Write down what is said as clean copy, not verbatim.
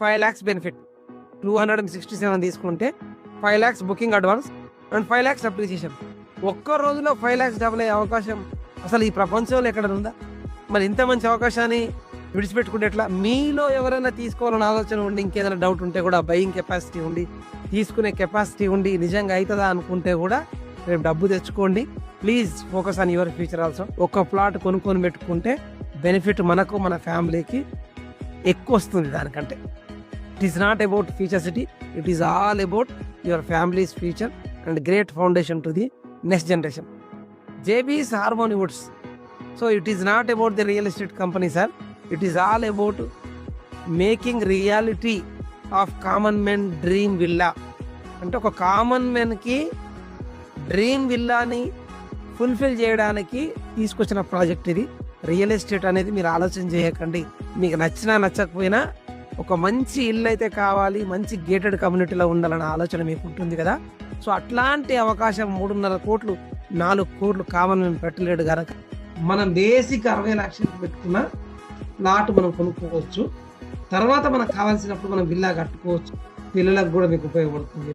5 lakhs benefit. 267 తీసుకుంటే 5 lakhs booking advance and 5 lakhs appreciation. ఒక్క రోజులో 5 lakhs డబుల్ అయ్యే అవకాశం అసలు ఈ ప్రపంచంలో ఎక్కడ ఉందా? మరి ఇంత మంచి అవకాశాన్ని విడిచిపెట్టుకుంటే ఎట్లా? మీలో ఎవరైనా తీసుకోవాలని ఆలోచన ఉండి, ఇంకేదైనా డౌట్ ఉంటే కూడా, బయింగ్ కెపాసిటీ ఉండి, తీసుకునే కెపాసిటీ ఉండి, నిజంగా అవుతుందా అనుకుంటే కూడా రేపు డబ్బు తెచ్చుకోండి. Please focus on your future also. ఒక ప్లాట్ కొనుక్కొని పెట్టుకుంటే బెనిఫిట్ మనకు, మన ఫ్యామిలీకి ఎక్కువ వస్తుంది దానికంటే. It is not about future city, it is all about your families future and great foundation to the next generation. JB's harmony woods. So it is not about the real estate company sir, it is all about making reality of common men dream villa. అంటే ఒక common మెన్కి dream విల్లాని fulfil చేయడానికి తీసుకొచ్చిన project ఇది. Real estate అనేది మీరు ఆలోచన చేయకండి. మీకు నచ్చినా నచ్చకపోయినా ఒక మంచి ఇల్లు అయితే కావాలి, మంచి గేటెడ్ కమ్యూనిటీలో ఉండాలన్న ఆలోచన మీకు ఉంటుంది కదా. సో అట్లాంటి అవకాశం 3.5 కోట్లు 4 కోట్లు కామన్ మెన్ పెట్టలేడు కనుక మనం బేసిక్ 60 లక్షలు పెట్టుకున్న ప్లాట్ మనం కొనుక్కోవచ్చు. తర్వాత మనకు కావాల్సినప్పుడు మనం విల్లా కట్టుకోవచ్చు. పిల్లలకు కూడా మీకు ఉపయోగపడుతుంది.